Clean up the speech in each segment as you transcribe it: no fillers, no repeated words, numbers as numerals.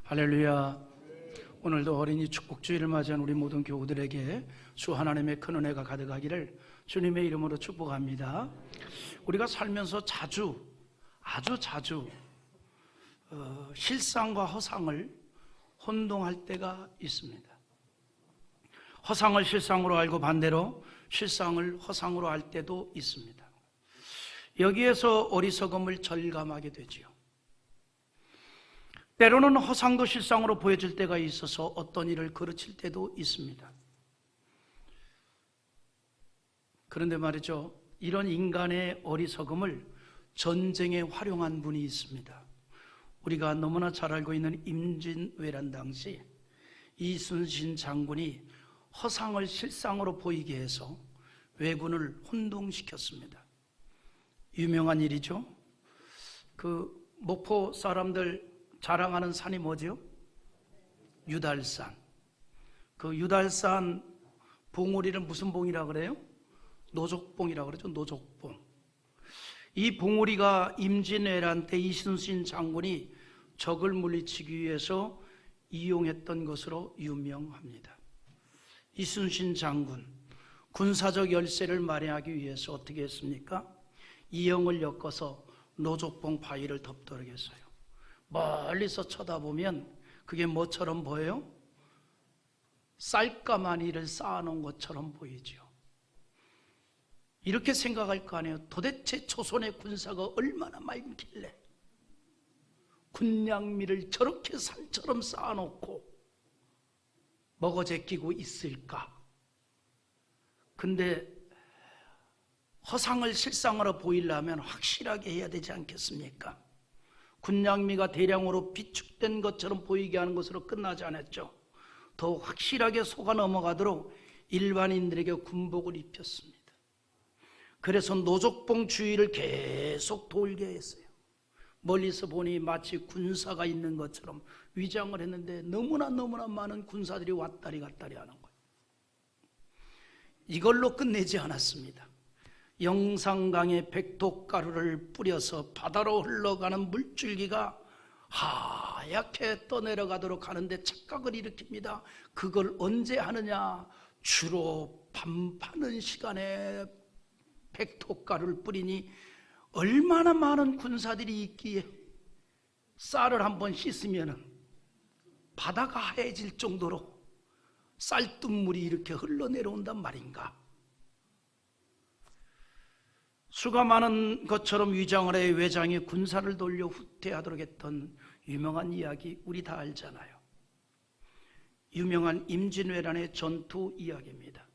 할렐루야. 오늘도 어린이 축복주일을 맞이한 우리 모든 교우들에게 주 하나님의 큰 은혜가 가득하기를 주님의 이름으로 축복합니다. 우리가 살면서 아주 자주 실상과 허상을 혼동할 때가 있습니다. 허상을 실상으로 알고 반대로 실상을 허상으로 알 때도 있습니다. 여기에서 어리석음을 절감하게 되지요. 때로는 허상도 실상으로 보여질 때가 있어서 어떤 일을 그르칠 때도 있습니다. 그런데 말이죠, 이런 인간의 어리석음을 전쟁에 활용한 분이 있습니다. 우리가 너무나 잘 알고 있는 임진왜란 당시 이순신 장군이 허상을 실상으로 보이게 해서 왜군을 혼동시켰습니다. 유명한 일이죠. 그 목포 사람들 자랑하는 산이 뭐죠? 유달산. 그 유달산 봉우리를 무슨 봉이라 그래요? 노족봉이라 그러죠. 노족봉. 이 봉우리가 임진왜란 때 이순신 장군이 적을 물리치기 위해서 이용했던 것으로 유명합니다. 이순신 장군 군사적 열세를 만회하기 위해서 어떻게 했습니까? 이영을 엮어서 노족봉 바위를 덮도록 했어요. 멀리서 쳐다보면 그게 뭐처럼 보여요? 쌀가마니를 쌓아놓은 것처럼 보이죠. 이렇게 생각할 거 아니에요. 도대체 조선의 군사가 얼마나 많길래 군량미를 저렇게 산처럼 쌓아놓고 먹어 제끼고 있을까? 근데 허상을 실상으로 보이려면 확실하게 해야 되지 않겠습니까? 군량미가 대량으로 비축된 것처럼 보이게 하는 것으로 끝나지 않았죠. 더욱 확실하게 속아 넘어가도록 일반인들에게 군복을 입혔습니다. 그래서 노족봉 주위를 계속 돌게 했어요. 멀리서 보니 마치 군사가 있는 것처럼 위장을 했는데 너무나 많은 군사들이 왔다리 갔다리 하는 거예요. 이걸로 끝내지 않았습니다. 영산강에 백독가루를 뿌려서 바다로 흘러가는 물줄기가 하얗게 떠내려가도록 하는데 착각을 일으킵니다. 그걸 언제 하느냐? 주로 밤 파는 시간에 백독가루를 뿌리니 얼마나 많은 군사들이 있기에 쌀을 한번 씻으면 바다가 하얘질 정도로 쌀뜨물이 이렇게 흘러내려온단 말인가? 수가 많은 것처럼 위장을 해 외장에 군사를 돌려 후퇴하도록 했던 유명한 이야기 우리 다 알잖아요. 유명한 임진왜란의 전투 이야기입니다.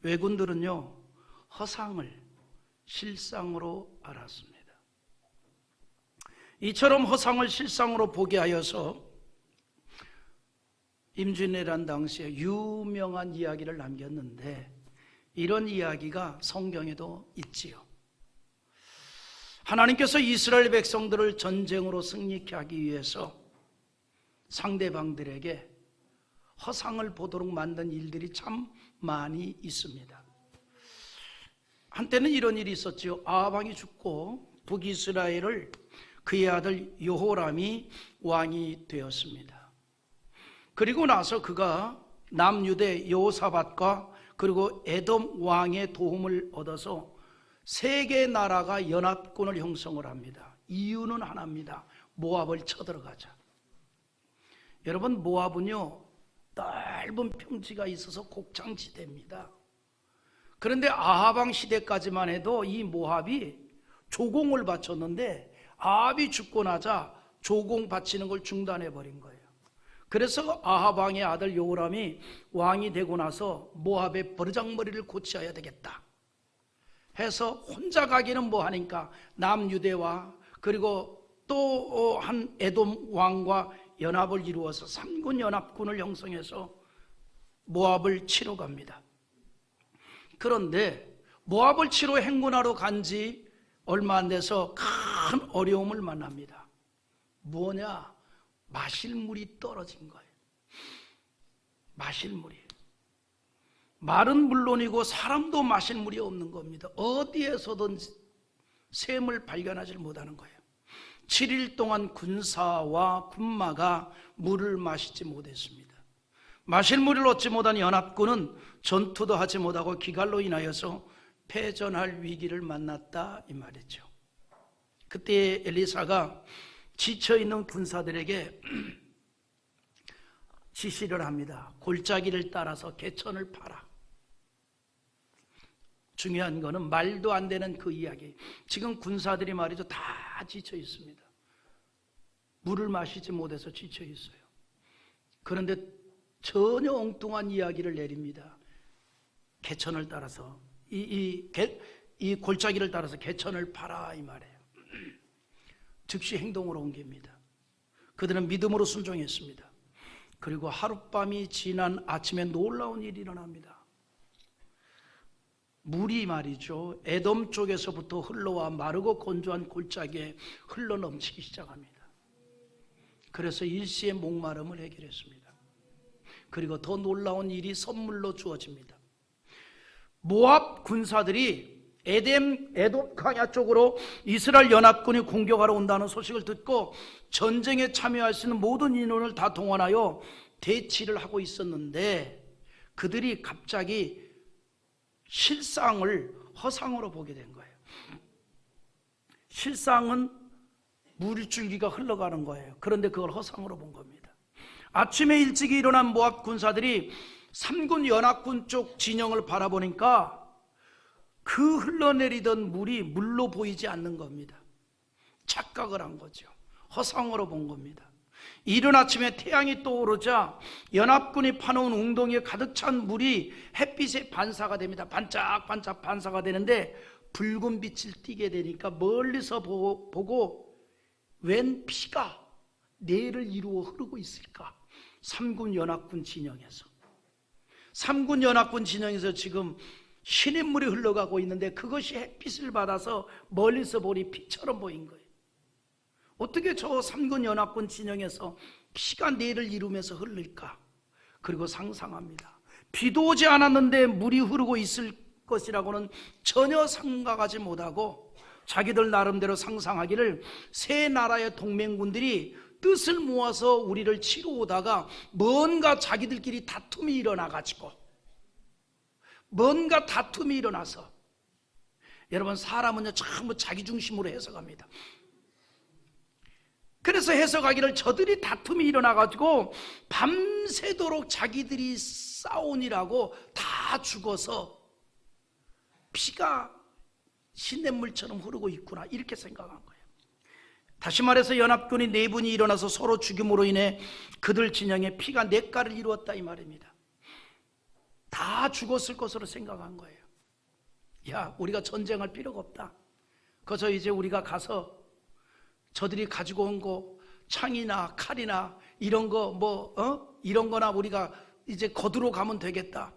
왜군들은요 허상을 실상으로 알았습니다. 이처럼 허상을 실상으로 보게 하여서 임진왜란 당시에 유명한 이야기를 남겼는데 이런 이야기가 성경에도 있지요. 하나님께서 이스라엘 백성들을 전쟁으로 승리케 하기 위해서 상대방들에게 허상을 보도록 만든 일들이 참 많이 있습니다. 한때는 이런 일이 있었죠. 아합 왕이 죽고 북이스라엘을 그의 아들 여호람이 왕이 되었습니다. 그리고 나서 그가 남유대 여호사밧과 그리고 에돔 왕의 도움을 얻어서 세 개의 나라가 연합군을 형성을 합니다. 이유는 하나입니다. 모압을 쳐들어가자. 여러분, 모압은요 넓은 평지가 있어서 곡창지대입니다. 그런데 아합 시대까지만 해도 이 모압이 조공을 바쳤는데 아합이 죽고 나자 조공 바치는 걸 중단해 버린 거예요. 그래서 아합 왕의 아들 여호람이 왕이 되고 나서 모압의 버르장머리를 고쳐야 되겠다 해서 혼자 가기는 뭐하니까 남유대와 그리고 또 한 에돔 왕과 연합을 이루어서 3군 연합군을 형성해서 모압을 치러 갑니다. 그런데 모압을 치러 행군하러 간 지 얼마 안 돼서 큰 어려움을 만납니다. 뭐냐? 마실 물이 떨어진 거예요. 마실 물이. 말은 물론이고 사람도 마실 물이 없는 겁니다. 어디에서든 샘을 발견하지 못하는 거예요. 7일 동안 군사와 군마가 물을 마시지 못했습니다. 마실 물을 얻지 못한 연합군은 전투도 하지 못하고 기갈로 인하여서 패전할 위기를 만났다 이 말이죠. 그때 엘리사가 지쳐있는 군사들에게 지시를 합니다. 골짜기를 따라서 개천을 파라. 중요한 거는 말도 안 되는 그 이야기. 지금 군사들이 말이죠, 다 지쳐 있습니다. 물을 마시지 못해서 지쳐 있어요. 그런데 전혀 엉뚱한 이야기를 내립니다. 개천을 따라서 이 골짜기를 따라서 개천을 파라 이 말이에요. 즉시 행동으로 옮깁니다. 그들은 믿음으로 순종했습니다. 그리고 하룻밤이 지난 아침에 놀라운 일이 일어납니다. 물이 말이죠, 에돔 쪽에서부터 흘러와 마르고 건조한 골짜기에 흘러 넘치기 시작합니다. 그래서 일시의 목마름을 해결했습니다. 그리고 더 놀라운 일이 선물로 주어집니다. 모압 군사들이 에돔 강야 쪽으로 이스라엘 연합군이 공격하러 온다는 소식을 듣고 전쟁에 참여할 수 있는 모든 인원을 다 동원하여 대치를 하고 있었는데, 그들이 갑자기 실상을 허상으로 보게 된 거예요. 실상은 물줄기가 흘러가는 거예요. 그런데 그걸 허상으로 본 겁니다. 아침에 일찍 일어난 모압 군사들이 3군 연합군 쪽 진영을 바라보니까 그 흘러내리던 물이 물로 보이지 않는 겁니다. 착각을 한 거죠. 허상으로 본 겁니다. 이른 아침에 태양이 떠오르자 연합군이 파놓은 웅덩이에 가득 찬 물이 햇빛에 반사가 됩니다. 반짝반짝 반사가 되는데 붉은 빛을 띠게 되니까 멀리서 보고 웬 피가 내를 이루어 흐르고 있을까? 3군 연합군 진영에서. 3군 연합군 진영에서 지금 시냇물이 흘러가고 있는데 그것이 햇빛을 받아서 멀리서 보니 피처럼 보인 거예요. 어떻게 저 3군 연합군 진영에서 피가 내를 이루면서 흐를까? 그리고 상상합니다. 비도 오지 않았는데 물이 흐르고 있을 것이라고는 전혀 생각하지 못하고 자기들 나름대로 상상하기를 세 나라의 동맹군들이 뜻을 모아서 우리를 치러 오다가 뭔가 자기들끼리 다툼이 일어나가지고 뭔가 다툼이 일어나서, 여러분 사람은요 전부 자기 중심으로 해석합니다. 그래서 해석하기를 저들이 다툼이 일어나가지고 밤새도록 자기들이 싸우니라고 다 죽어서 피가 시냇물처럼 흐르고 있구나 이렇게 생각한 거예요. 다시 말해서 연합군이 4분이 일어나서 서로 죽임으로 인해 그들 진영에 피가 4가를 이루었다 이 말입니다. 다 죽었을 것으로 생각한 거예요. 야, 우리가 전쟁할 필요가 없다. 그저 이제 우리가 가서 저들이 가지고 온 거 창이나 칼이나 이런 거 이런 거나 우리가 이제 거두러 가면 되겠다.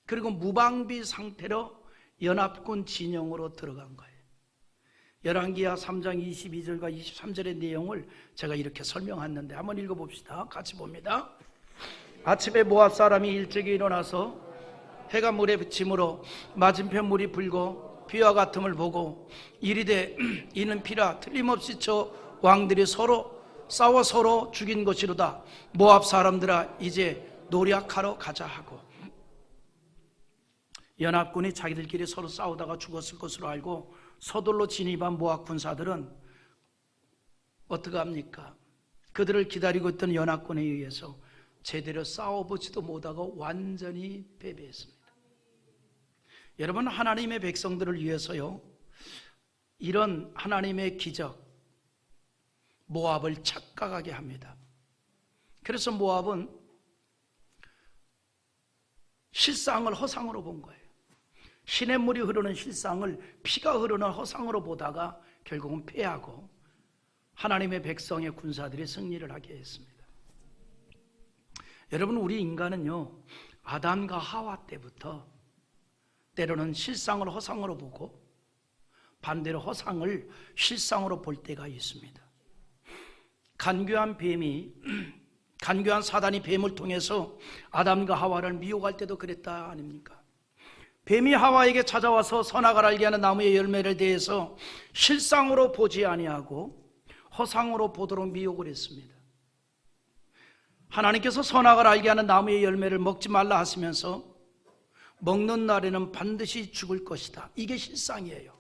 그리고 무방비 상태로 연합군 진영으로 들어간 거예요. 열왕기하 3장 22절과 23절의 내용을 제가 이렇게 설명했는데 한번 읽어봅시다. 같이 봅니다. 아침에 모압 사람이 일찍이 일어나서 해가 물에 비침으로 맞은편 물이 불고 피와 같음을 보고 이르되 이는 피라 틀림없이 저 왕들이 서로 싸워 서로 죽인 것이로다. 모압 사람들아 이제 노략하러 가자 하고, 연합군이 자기들끼리 서로 싸우다가 죽었을 것으로 알고 서둘러 진입한 모압 군사들은 어떻게 합니까? 그들을 기다리고 있던 연합군에 의해서 제대로 싸워보지도 못하고 완전히 패배했습니다. 여러분, 하나님의 백성들을 위해서요, 이런 하나님의 기적, 모압을 착각하게 합니다. 그래서 모압은 실상을 허상으로 본 거예요. 시냇물이 흐르는 실상을 피가 흐르는 허상으로 보다가 결국은 패하고 하나님의 백성의 군사들이 승리를 하게 했습니다. 여러분, 우리 인간은요, 아담과 하와 때부터 때로는 실상을 허상으로 보고 반대로 허상을 실상으로 볼 때가 있습니다. 간교한 사단이 뱀을 통해서 아담과 하와를 미혹할 때도 그랬다 아닙니까? 뱀이 하와에게 찾아와서 선악을 알게 하는 나무의 열매를 대해서 실상으로 보지 아니하고 허상으로 보도록 미혹을 했습니다. 하나님께서 선악을 알게 하는 나무의 열매를 먹지 말라 하시면서 먹는 날에는 반드시 죽을 것이다. 이게 실상이에요.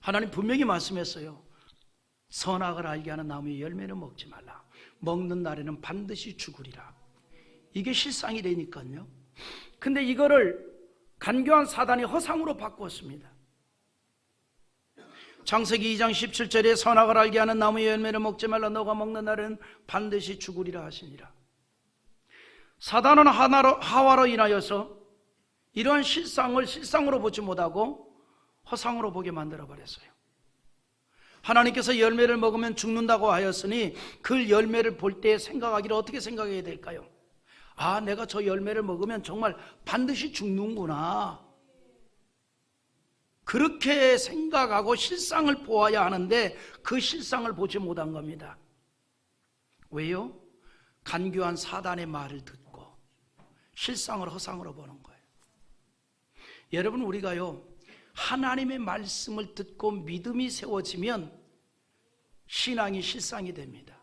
하나님 분명히 말씀했어요. 선악을 알게 하는 나무의 열매는 먹지 말라. 먹는 날에는 반드시 죽으리라. 이게 실상이라니까요. 근데 이거를 간교한 사단이 허상으로 바꾸었습니다. 창세기 2장 17절에 선악을 알게 하는 나무의 열매를 먹지 말라. 너가 먹는 날은 반드시 죽으리라 하시니라. 사단은 하와로 인하여서 이러한 실상을 실상으로 보지 못하고 허상으로 보게 만들어버렸어요. 하나님께서 열매를 먹으면 죽는다고 하였으니 그 열매를 볼 때 생각하기를 어떻게 생각해야 될까요? 아, 내가 저 열매를 먹으면 정말 반드시 죽는구나. 그렇게 생각하고 실상을 보아야 하는데 그 실상을 보지 못한 겁니다. 왜요? 간교한 사단의 말을 듣고 실상을 허상으로 보는 거예요. 여러분, 우리가요 하나님의 말씀을 듣고 믿음이 세워지면 신앙이 실상이 됩니다.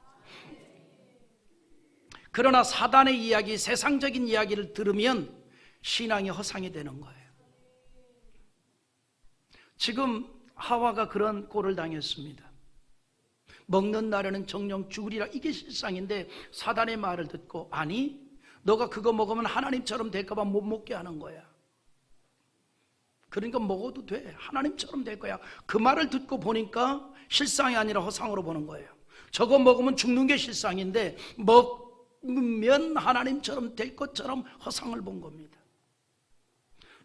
그러나 사단의 이야기, 세상적인 이야기를 들으면 신앙이 허상이 되는 거예요. 지금 하와가 그런 꼴을 당했습니다. 먹는 날에는 정령 죽으리라. 이게 실상인데 사단의 말을 듣고 아니, 너가 그거 먹으면 하나님처럼 될까 봐 못 먹게 하는 거야. 그러니까 먹어도 돼. 하나님처럼 될 거야. 그 말을 듣고 보니까 실상이 아니라 허상으로 보는 거예요. 저거 먹으면 죽는 게 실상인데 먹으면 하나님처럼 될 것처럼 허상을 본 겁니다.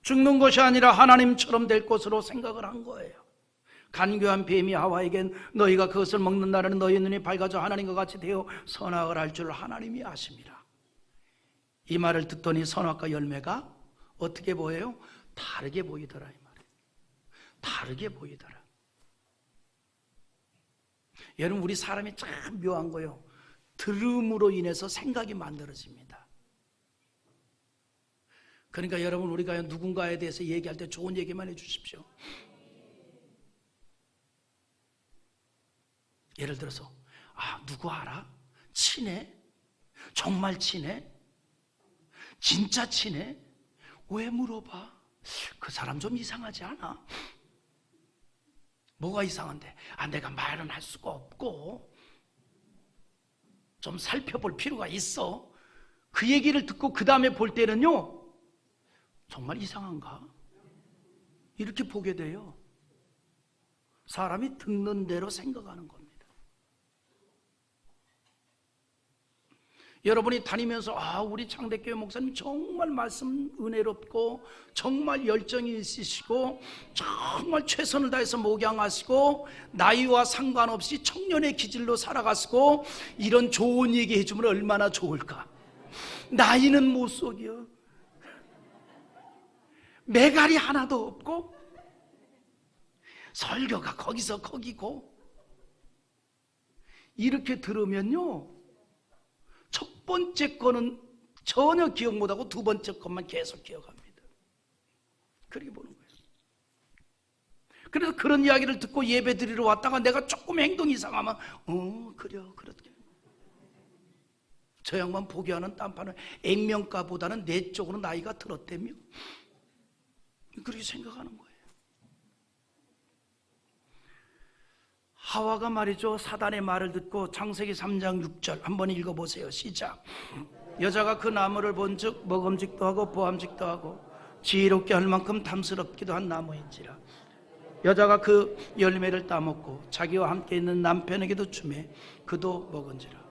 죽는 것이 아니라 하나님처럼 될 것으로 생각을 한 거예요. 간교한 뱀이 하와에겐 너희가 그것을 먹는 날에는 너희 눈이 밝아져 하나님과 같이 되어 선악을 알 줄 하나님이 아심이라. 이 말을 듣더니 선악과 열매가 어떻게 보여요? 다르게 보이더라 이 말이에요. 다르게 보이더라. 여러분, 우리 사람이 참 묘한 거예요. 들음으로 인해서 생각이 만들어집니다. 그러니까 여러분, 우리가 누군가에 대해서 얘기할 때 좋은 얘기만 해주십시오. 예를 들어서 아, 누구 알아? 친해? 정말 친해? 진짜 친해? 왜 물어봐? 그 사람 좀 이상하지 않아? 뭐가 이상한데? 아, 내가 말은 할 수가 없고 좀 살펴볼 필요가 있어. 그 얘기를 듣고 그 다음에 볼 때는요, 정말 이상한가? 이렇게 보게 돼요. 사람이 듣는 대로 생각하는 겁니다. 여러분이 다니면서 아, 우리 창대교회 목사님 정말 말씀 은혜롭고 정말 열정이 있으시고 정말 최선을 다해서 목양하시고 나이와 상관없이 청년의 기질로 살아가시고 이런 좋은 얘기 해주면 얼마나 좋을까? 나이는 못 속여. 매갈이 하나도 없고 설교가 거기서 거기고. 이렇게 들으면요, 첫 번째 거는 전혀 기억 못하고 두 번째 것만 계속 기억합니다. 그렇게 보는 거예요. 그래서 그런 이야기를 듣고 예배 드리러 왔다가 내가 조금 행동이 이상하면 그래요, 그렇게 저 양반 포기하는 딴판은 액면가보다는 내 쪽으로 나이가 들었다며, 그렇게 생각하는 거예요. 하와가 말이죠, 사단의 말을 듣고 창세기 3장 6절 한번 읽어보세요. 시작. 여자가 그 나무를 본즉 먹음직도 하고 보암직도 하고 지혜롭게 할 만큼 탐스럽기도 한 나무인지라. 여자가 그 열매를 따먹고 자기와 함께 있는 남편에게도 주매 그도 먹은지라.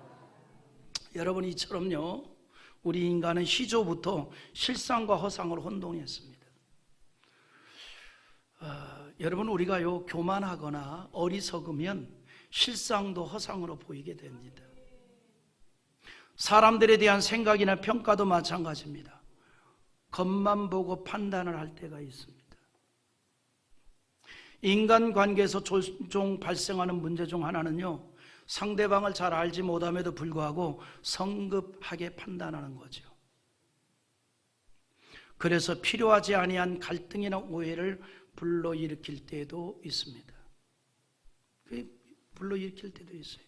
여러분, 이처럼요, 우리 인간은 시조부터 실상과 허상으로 혼동했습니다. 여러분, 우리가요 교만하거나 어리석으면 실상도 허상으로 보이게 됩니다. 사람들에 대한 생각이나 평가도 마찬가지입니다. 겉만 보고 판단을 할 때가 있습니다. 인간관계에서 종종 발생하는 문제 중 하나는요, 상대방을 잘 알지 못함에도 불구하고 성급하게 판단하는 거죠. 그래서 필요하지 아니한 갈등이나 오해를 불러일으킬 때도 있습니다. 불러일으킬 때도 있어요.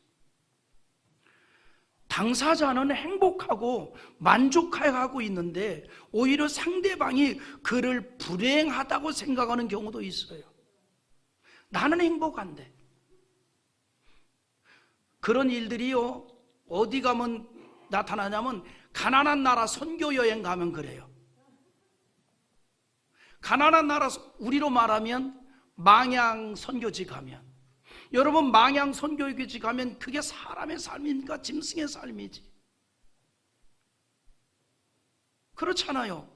당사자는 행복하고 만족하고 있는데 오히려 상대방이 그를 불행하다고 생각하는 경우도 있어요. 나는 행복한데. 그런 일들이요, 어디 가면 나타나냐면 가난한 나라 선교 여행 가면 그래요. 가난한 나라, 우리로 말하면 망향 선교지 가면, 여러분 망향 선교지 가면 그게 사람의 삶인가 짐승의 삶이지? 그렇잖아요.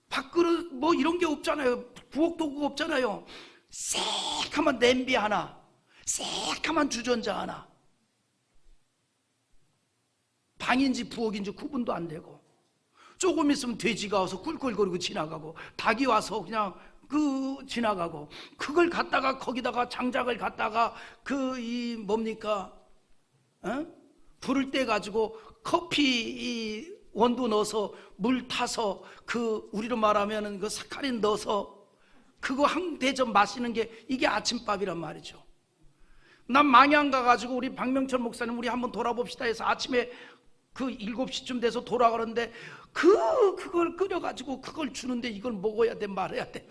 밥그릇 뭐 이런 게 없잖아요. 부엌 도구가 없잖아요. 새카만 냄비 하나, 새카만 주전자 하나, 방인지 부엌인지 구분도 안 되고, 조금 있으면 돼지가 와서 꿀꿀거리고 지나가고, 닭이 와서 그냥 지나가고, 그걸 갖다가 거기다가 장작을 갖다가 불을 떼 가지고 커피 원두 넣어서 물 타서 우리로 말하면 그 사카린 넣어서 그거 한 대접 마시는 게 이게 아침밥이란 말이죠. 난 망향 가가지고 우리 박명철 목사님 우리 한번 돌아봅시다 해서 아침에 7시쯤 돼서 돌아가는데 그걸 끓여가지고 그걸 주는데 이걸 먹어야 돼 말아야 돼.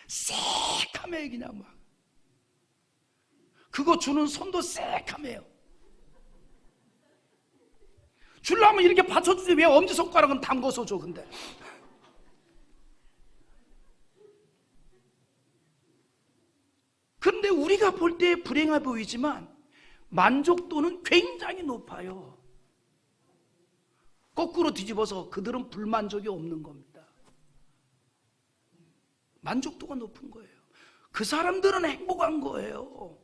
새카매요 그냥 막. 그거 주는 손도 새카매요. 주려면 이렇게 받쳐주지 왜 엄지손가락은 담궈서 줘 근데. 그런데 우리가 볼 때 불행해 보이지만 만족도는 굉장히 높아요. 거꾸로 뒤집어서 그들은 불만족이 없는 겁니다. 만족도가 높은 거예요. 그 사람들은 행복한 거예요.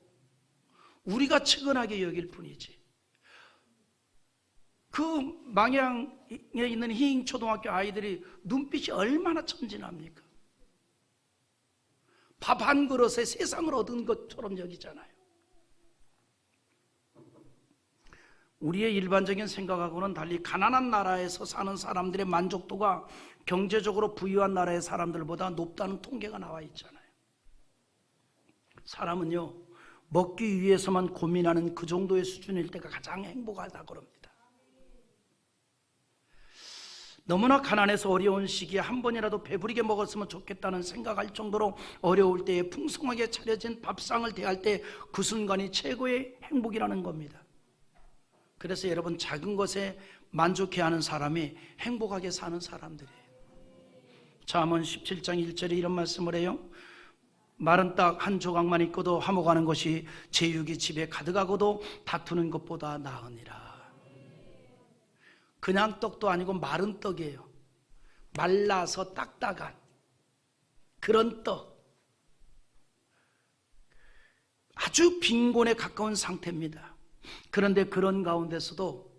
우리가 측은하게 여길 뿐이지. 그 망향에 있는 희잉초등학교 아이들이 눈빛이 얼마나 천진합니까? 밥 한 그릇에 세상을 얻은 것처럼 여기잖아요. 우리의 일반적인 생각하고는 달리 가난한 나라에서 사는 사람들의 만족도가 경제적으로 부유한 나라의 사람들보다 높다는 통계가 나와 있잖아요. 사람은요, 먹기 위해서만 고민하는 그 정도의 수준일 때가 가장 행복하다고 그럽니다. 너무나 가난해서 어려운 시기에 한 번이라도 배부르게 먹었으면 좋겠다는 생각할 정도로 어려울 때에 풍성하게 차려진 밥상을 대할 때 그 순간이 최고의 행복이라는 겁니다. 그래서 여러분, 작은 것에 만족해하는 사람이 행복하게 사는 사람들이에요. 잠언 17장 1절에 이런 말씀을 해요. 마른 떡 한 조각만 있고도 화목하는 것이 제육이 집에 가득하고도 다투는 것보다 나으니라. 그냥 떡도 아니고 마른 떡이에요. 말라서 딱딱한 그런 떡, 아주 빈곤에 가까운 상태입니다. 그런데 그런 가운데서도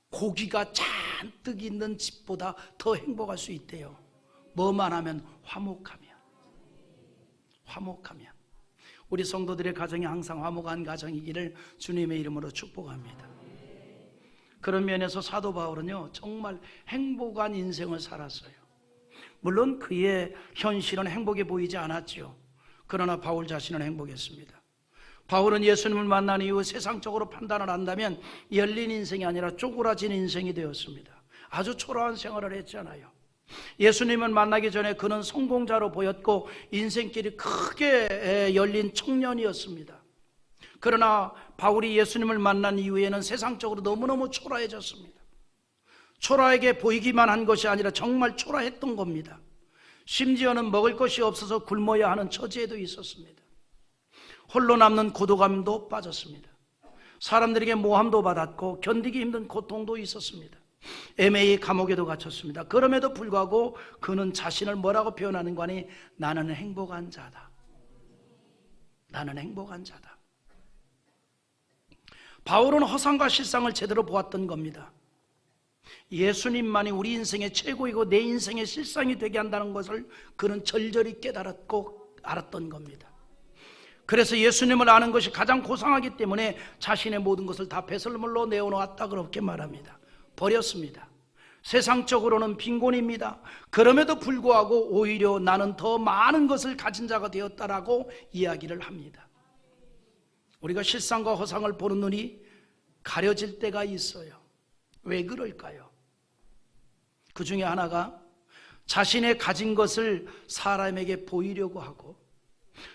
고기가 잔뜩 있는 집보다 더 행복할 수 있대요. 뭐만 하면 화목하면. 우리 성도들의 가정이 항상 화목한 가정이기를 주님의 이름으로 축복합니다. 그런 면에서 사도 바울은요, 정말 행복한 인생을 살았어요. 물론 그의 현실은 행복해 보이지 않았죠. 그러나 바울 자신은 행복했습니다. 바울은 예수님을 만난 이후 세상적으로 판단을 한다면 열린 인생이 아니라 쪼그라진 인생이 되었습니다. 아주 초라한 생활을 했잖아요. 예수님을 만나기 전에 그는 성공자로 보였고 인생길이 크게 열린 청년이었습니다. 그러나 바울이 예수님을 만난 이후에는 세상적으로 너무너무 초라해졌습니다. 초라하게 보이기만 한 것이 아니라 정말 초라했던 겁니다. 심지어는 먹을 것이 없어서 굶어야 하는 처지에도 있었습니다. 홀로 남는 고독감도 빠졌습니다. 사람들에게 모함도 받았고 견디기 힘든 고통도 있었습니다. 애매히 감옥에도 갇혔습니다. 그럼에도 불구하고 그는 자신을 뭐라고 표현하는 거니? 나는 행복한 자다. 나는 행복한 자다. 바울은 허상과 실상을 제대로 보았던 겁니다. 예수님만이 우리 인생의 최고이고 내 인생의 실상이 되게 한다는 것을 그는 절절히 깨달았고 알았던 겁니다. 그래서 예수님을 아는 것이 가장 고상하기 때문에 자신의 모든 것을 다 배설물로 내어놓았다 그렇게 말합니다. 버렸습니다. 세상적으로는 빈곤입니다. 그럼에도 불구하고 오히려 나는 더 많은 것을 가진 자가 되었다라고 이야기를 합니다. 우리가 실상과 허상을 보는 눈이 가려질 때가 있어요. 왜 그럴까요? 그 중에 하나가 자신의 가진 것을 사람에게 보이려고 하고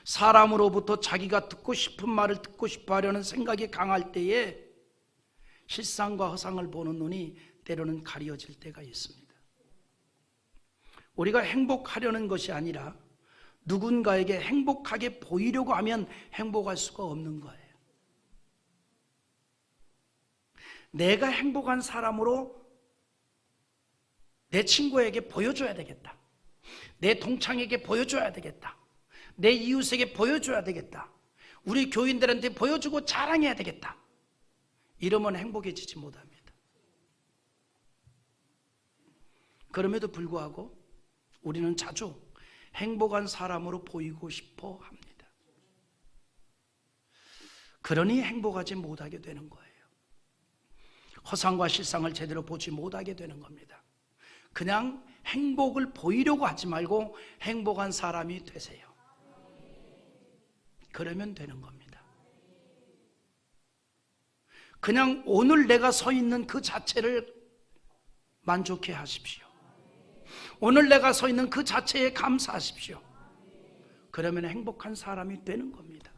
사람으로부터 자기가 듣고 싶은 말을 듣고 싶어 하려는 생각이 강할 때에 실상과 허상을 보는 눈이 때로는 가려질 때가 있습니다. 우리가 행복하려는 것이 아니라 누군가에게 행복하게 보이려고 하면 행복할 수가 없는 거예요. 내가 행복한 사람으로 내 친구에게 보여줘야 되겠다. 내 동창에게 보여줘야 되겠다. 내 이웃에게 보여줘야 되겠다. 우리 교인들한테 보여주고 자랑해야 되겠다. 이러면 행복해지지 못합니다. 그럼에도 불구하고 우리는 자주 행복한 사람으로 보이고 싶어 합니다. 그러니 행복하지 못하게 되는 거예요. 허상과 실상을 제대로 보지 못하게 되는 겁니다. 그냥 행복을 보이려고 하지 말고 행복한 사람이 되세요. 그러면 되는 겁니다. 그냥 오늘 내가 서 있는 그 자체를 만족해 하십시오. 오늘 내가 서 있는 그 자체에 감사하십시오. 그러면 행복한 사람이 되는 겁니다.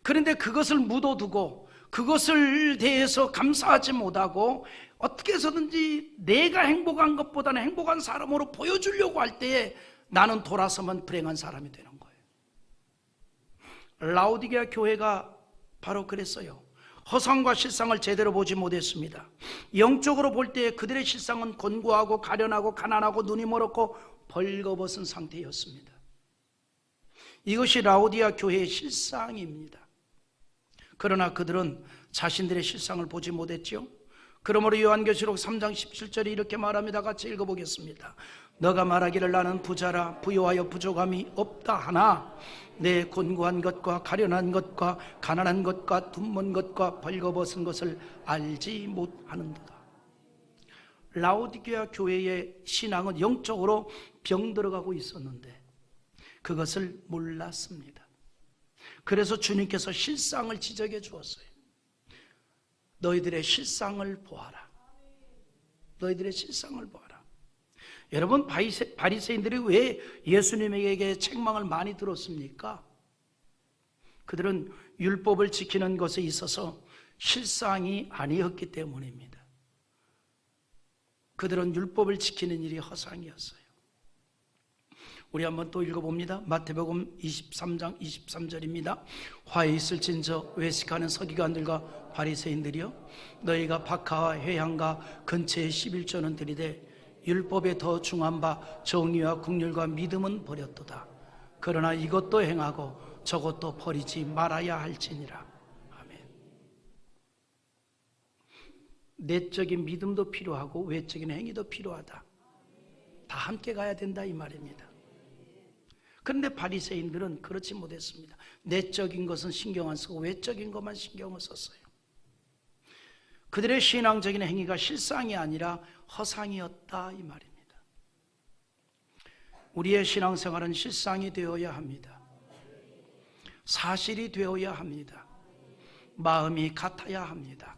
그런데 그것을 묻어두고 그것을 대해서 감사하지 못하고 어떻게 해서든지 내가 행복한 것보다는 행복한 사람으로 보여주려고 할 때에 나는 돌아서면 불행한 사람이 되는 거예요. 라오디게아 교회가 바로 그랬어요. 허상과 실상을 제대로 보지 못했습니다. 영적으로 볼 때 그들의 실상은 곤고하고 가련하고 가난하고 눈이 멀었고 벌거벗은 상태였습니다. 이것이 라오디게아 교회의 실상입니다. 그러나 그들은 자신들의 실상을 보지 못했죠. 그러므로 요한계시록 3장 17절에 이렇게 말합니다. 같이 읽어보겠습니다. 너가 말하기를 나는 부자라 부유하여 부족함이 없다 하나 내 곤고한 것과 가련한 것과 가난한 것과 눈먼 것과 벌거벗은 것을 알지 못하는도다. 라오디게아 교회의 신앙은 영적으로 병들어가고 있었는데 그것을 몰랐습니다. 그래서 주님께서 실상을 지적해 주었어요. 너희들의 실상을 보아라. 너희들의 실상을 보아라. 여러분, 바리새인들이 왜 예수님에게 책망을 많이 들었습니까? 그들은 율법을 지키는 것에 있어서 실상이 아니었기 때문입니다. 그들은 율법을 지키는 일이 허상이었어요. 우리 한번 또 읽어봅니다. 마태복음 23장 23절입니다. 화에 있을진저 외식하는 서기관들과 바리새인들이여 너희가 박하와 회향과 근처에 11조는 들이되 율법에 더 중한 바 정의와 긍휼과 믿음은 버렸도다. 그러나 이것도 행하고 저것도 버리지 말아야 할지니라. 아멘. 내적인 믿음도 필요하고 외적인 행위도 필요하다. 다 함께 가야 된다 이 말입니다. 그런데 바리새인들은 그렇지 못했습니다. 내적인 것은 신경 안 쓰고 외적인 것만 신경을 썼어요. 그들의 신앙적인 행위가 실상이 아니라 허상이었다 이 말입니다. 우리의 신앙생활은 실상이 되어야 합니다. 사실이 되어야 합니다. 마음이 같아야 합니다.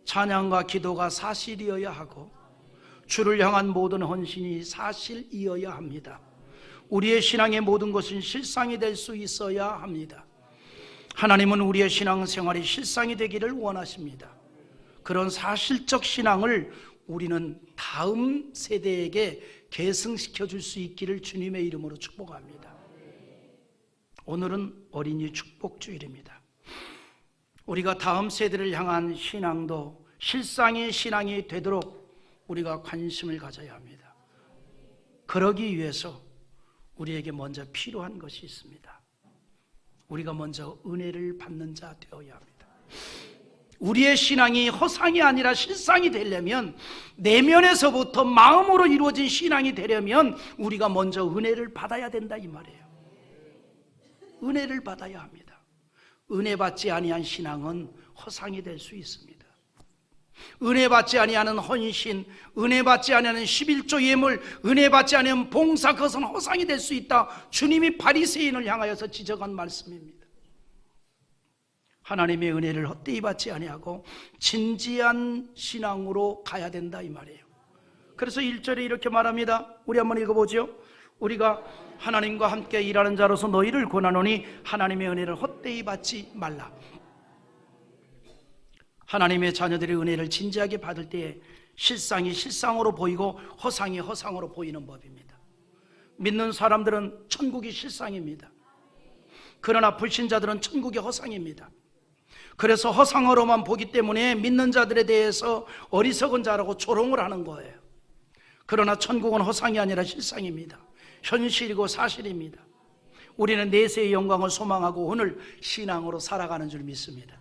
찬양과 기도가 사실이어야 하고 주를 향한 모든 헌신이 사실이어야 합니다. 우리의 신앙의 모든 것은 실상이 될 수 있어야 합니다. 하나님은 우리의 신앙생활이 실상이 되기를 원하십니다. 그런 사실적 신앙을 우리는 다음 세대에게 계승시켜 줄 수 있기를 주님의 이름으로 축복합니다. 오늘은 어린이 축복주일입니다. 우리가 다음 세대를 향한 신앙도 실상의 신앙이 되도록 우리가 관심을 가져야 합니다. 그러기 위해서 우리에게 먼저 필요한 것이 있습니다. 우리가 먼저 은혜를 받는 자 되어야 합니다. 우리의 신앙이 허상이 아니라 실상이 되려면 내면에서부터 마음으로 이루어진 신앙이 되려면 우리가 먼저 은혜를 받아야 된다 이 말이에요. 은혜를 받아야 합니다. 은혜 받지 아니한 신앙은 허상이 될 수 있습니다. 은혜 받지 아니하는 헌신, 은혜 받지 아니하는 11조 예물, 은혜 받지 아니하는 봉사, 그것은 허상이 될 수 있다. 주님이 바리새인을 향하여서 지적한 말씀입니다. 하나님의 은혜를 헛되이 받지 아니하고 진지한 신앙으로 가야 된다 이 말이에요. 그래서 1절에 이렇게 말합니다. 우리 한번 읽어보죠. 우리가 하나님과 함께 일하는 자로서 너희를 권하노니 하나님의 은혜를 헛되이 받지 말라. 하나님의 자녀들의 은혜를 진지하게 받을 때에 실상이 실상으로 보이고 허상이 허상으로 보이는 법입니다. 믿는 사람들은 천국이 실상입니다. 그러나 불신자들은 천국이 허상입니다. 그래서 허상으로만 보기 때문에 믿는 자들에 대해서 어리석은 자라고 조롱을 하는 거예요. 그러나 천국은 허상이 아니라 실상입니다. 현실이고 사실입니다. 우리는 내세의 영광을 소망하고 오늘 신앙으로 살아가는 줄 믿습니다.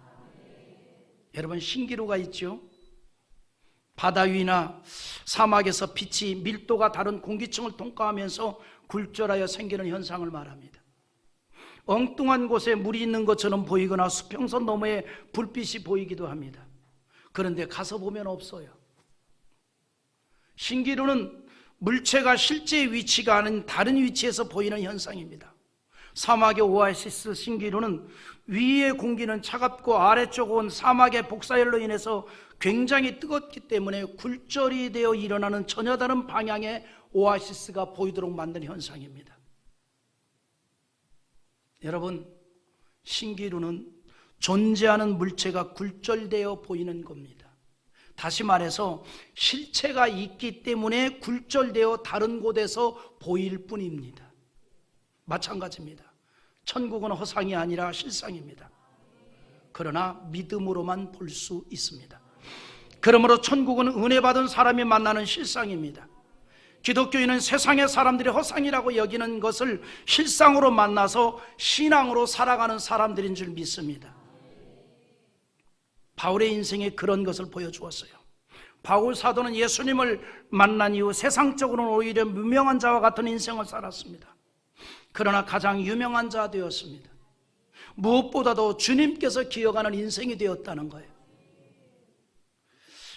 여러분, 신기루가 있죠. 바다 위나 사막에서 빛이 밀도가 다른 공기층을 통과하면서 굴절하여 생기는 현상을 말합니다. 엉뚱한 곳에 물이 있는 것처럼 보이거나 수평선 너머에 불빛이 보이기도 합니다. 그런데 가서 보면 없어요. 신기루는 물체가 실제 위치가 아닌 다른 위치에서 보이는 현상입니다. 사막의 오아시스 신기루는 위의 공기는 차갑고 아래쪽은 사막의 복사열로 인해서 굉장히 뜨겁기 때문에 굴절이 되어 일어나는 전혀 다른 방향의 오아시스가 보이도록 만든 현상입니다. 여러분, 신기루는 존재하는 물체가 굴절되어 보이는 겁니다. 다시 말해서 실체가 있기 때문에 굴절되어 다른 곳에서 보일 뿐입니다. 마찬가지입니다. 천국은 허상이 아니라 실상입니다. 그러나 믿음으로만 볼 수 있습니다. 그러므로 천국은 은혜 받은 사람이 만나는 실상입니다. 기독교인은 세상의 사람들이 허상이라고 여기는 것을 실상으로 만나서 신앙으로 살아가는 사람들인 줄 믿습니다. 바울의 인생에 그런 것을 보여주었어요. 바울 사도는 예수님을 만난 이후 세상적으로는 오히려 무명한 자와 같은 인생을 살았습니다. 그러나 가장 유명한 자 되었습니다. 무엇보다도 주님께서 기억하는 인생이 되었다는 거예요.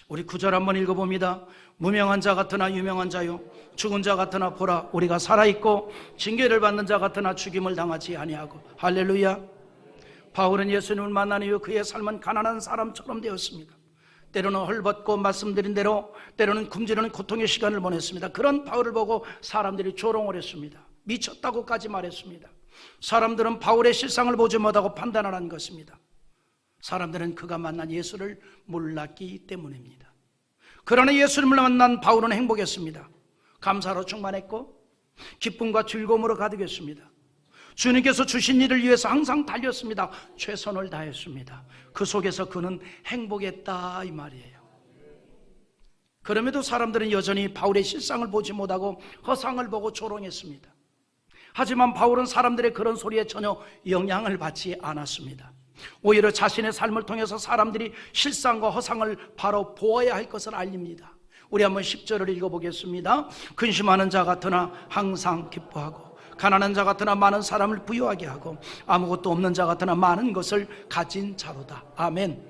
우리 9절 한번 읽어봅니다. 무명한 자 같으나 유명한 자요, 죽은 자 같으나 보라 우리가 살아있고 징계를 받는 자 같으나 죽임을 당하지 아니하고. 할렐루야. 바울은 예수님을 만난 이후 그의 삶은 가난한 사람처럼 되었습니다. 때로는 헐벗고 말씀드린 대로 때로는 굶주리는 고통의 시간을 보냈습니다. 그런 바울을 보고 사람들이 조롱을 했습니다. 미쳤다고까지 말했습니다. 사람들은 바울의 실상을 보지 못하고 판단하는 것입니다. 사람들은 그가 만난 예수를 몰랐기 때문입니다. 그러나 예수님을 만난 바울은 행복했습니다. 감사로 충만했고 기쁨과 즐거움으로 가득했습니다. 주님께서 주신 일을 위해서 항상 달렸습니다. 최선을 다했습니다. 그 속에서 그는 행복했다 이 말이에요. 그럼에도 사람들은 여전히 바울의 실상을 보지 못하고 허상을 보고 조롱했습니다. 하지만 바울은 사람들의 그런 소리에 전혀 영향을 받지 않았습니다. 오히려 자신의 삶을 통해서 사람들이 실상과 허상을 바로 보아야 할 것을 알립니다. 우리 한번 10절을 읽어보겠습니다. 근심하는 자 같으나 항상 기뻐하고 가난한 자 같으나 많은 사람을 부유하게 하고 아무것도 없는 자 같으나 많은 것을 가진 자로다. 아멘.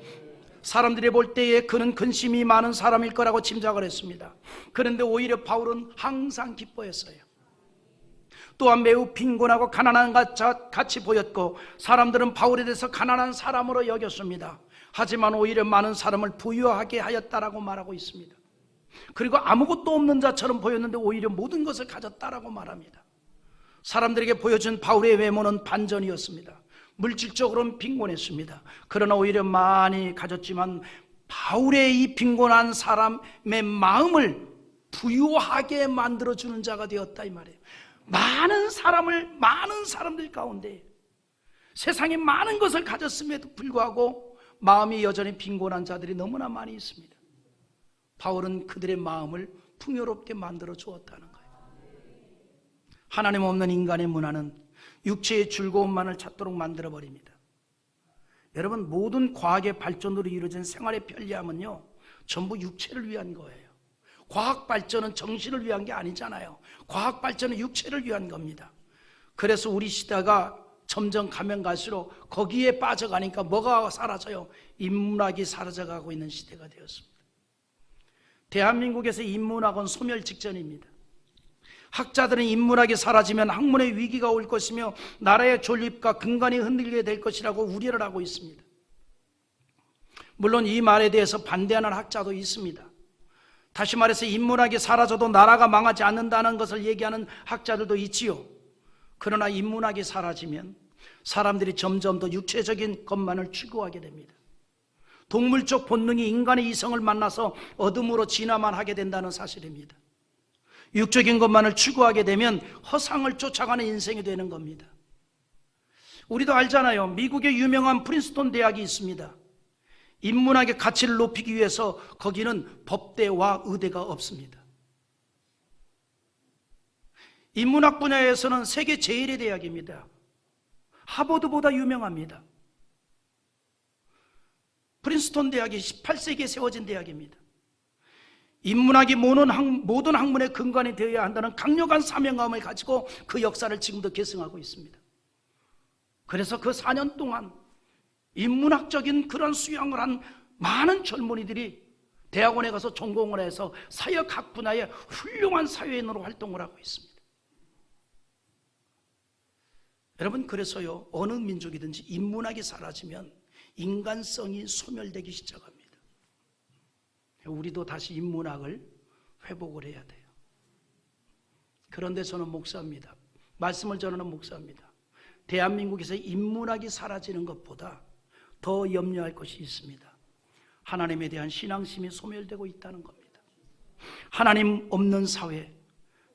사람들이 볼 때에 그는 근심이 많은 사람일 거라고 짐작을 했습니다. 그런데 오히려 바울은 항상 기뻐했어요. 또한 매우 빈곤하고 가난한 것 같이 보였고 사람들은 바울에 대해서 가난한 사람으로 여겼습니다. 하지만 오히려 많은 사람을 부유하게 하였다라고 말하고 있습니다. 그리고 아무것도 없는 자처럼 보였는데 오히려 모든 것을 가졌다라고 말합니다. 사람들에게 보여준 바울의 외모는 반전이었습니다. 물질적으로는 빈곤했습니다. 그러나 오히려 많이 가졌지만 바울의 이 빈곤한 사람의 마음을 부유하게 만들어주는 자가 되었다 이 말이에요. 많은 사람들 가운데 세상에 많은 것을 가졌음에도 불구하고 마음이 여전히 빈곤한 자들이 너무나 많이 있습니다. 바울은 그들의 마음을 풍요롭게 만들어 주었다는 거예요. 하나님 없는 인간의 문화는 육체의 즐거움만을 찾도록 만들어버립니다. 여러분, 모든 과학의 발전으로 이루어진 생활의 편리함은요 전부 육체를 위한 거예요. 과학 발전은 정신을 위한 게 아니잖아요. 과학 발전은 육체를 위한 겁니다. 그래서 우리 시대가 점점 가면 갈수록 거기에 빠져가니까 뭐가 사라져요? 인문학이 사라져가고 있는 시대가 되었습니다. 대한민국에서 인문학은 소멸 직전입니다. 학자들은 인문학이 사라지면 학문의 위기가 올 것이며 나라의 존립과 근간이 흔들리게 될 것이라고 우려를 하고 있습니다. 물론 이 말에 대해서 반대하는 학자도 있습니다. 다시 말해서 인문학이 사라져도 나라가 망하지 않는다는 것을 얘기하는 학자들도 있지요. 그러나 인문학이 사라지면 사람들이 점점 더 육체적인 것만을 추구하게 됩니다. 동물적 본능이 인간의 이성을 만나서 어둠으로 진화만 하게 된다는 사실입니다. 육적인 것만을 추구하게 되면 허상을 쫓아가는 인생이 되는 겁니다. 우리도 알잖아요. 미국의 유명한 프린스턴 대학이 있습니다. 인문학의 가치를 높이기 위해서 거기는 법대와 의대가 없습니다. 인문학 분야에서는 세계 제1의 대학입니다. 하버드보다 유명합니다. 프린스턴 대학이 18세기에 세워진 대학입니다. 인문학이 모든 학문의 근간이 되어야 한다는 강력한 사명감을 가지고 그 역사를 지금도 계승하고 있습니다. 그래서 그 4년 동안 인문학적인 그런 수양을 한 많은 젊은이들이 대학원에 가서 전공을 해서 사회학 분야에 훌륭한 사회인으로 활동을 하고 있습니다. 여러분, 그래서요, 어느 민족이든지 인문학이 사라지면 인간성이 소멸되기 시작합니다. 우리도 다시 인문학을 회복을 해야 돼요. 그런데 저는 목사입니다. 말씀을 전하는 목사입니다. 대한민국에서 인문학이 사라지는 것보다 더 염려할 것이 있습니다. 하나님에 대한 신앙심이 소멸되고 있다는 겁니다. 하나님 없는 사회,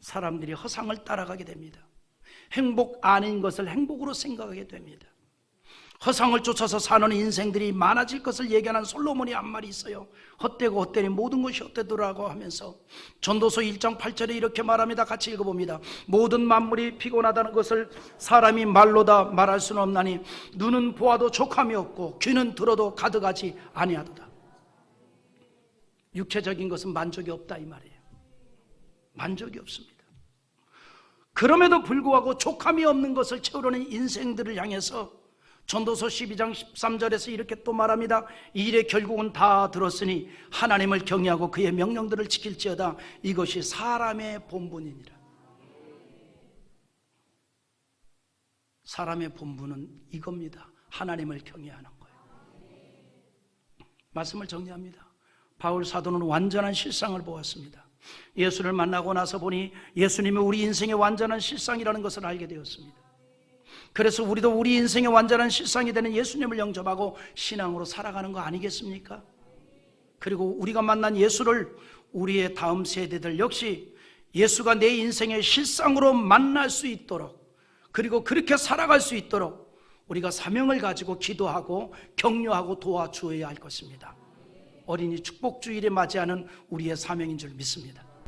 사람들이 허상을 따라가게 됩니다. 행복 아닌 것을 행복으로 생각하게 됩니다. 허상을 쫓아서 사는 인생들이 많아질 것을 예견한 솔로몬이 한 말이 있어요. 헛되고 헛되니 모든 것이 헛되더라고 하면서 전도서 1장 8절에 이렇게 말합니다. 같이 읽어봅니다. 모든 만물이 피곤하다는 것을 사람이 말로 다 말할 수는 없나니 눈은 보아도 족함이 없고 귀는 들어도 가득하지 아니하도다. 육체적인 것은 만족이 없다 이 말이에요. 만족이 없습니다. 그럼에도 불구하고 족함이 없는 것을 채우려는 인생들을 향해서 전도서 12장 13절에서 이렇게 또 말합니다. 이 일의 결국은 다 들었으니 하나님을 경외하고 그의 명령들을 지킬지어다. 이것이 사람의 본분이니라. 사람의 본분은 이겁니다. 하나님을 경외하는 거예요. 말씀을 정리합니다. 바울 사도는 완전한 실상을 보았습니다. 예수를 만나고 나서 보니 예수님이 우리 인생의 완전한 실상이라는 것을 알게 되었습니다. 그래서 우리도 우리 인생의 완전한 실상이 되는 예수님을 영접하고 신앙으로 살아가는 거 아니겠습니까? 그리고 우리가 만난 예수를 우리의 다음 세대들 역시 예수가 내 인생의 실상으로 만날 수 있도록, 그리고 그렇게 살아갈 수 있도록 우리가 사명을 가지고 기도하고 격려하고 도와주어야 할 것입니다. 어린이 축복주일에 맞이하는 우리의 사명인 줄 믿습니다.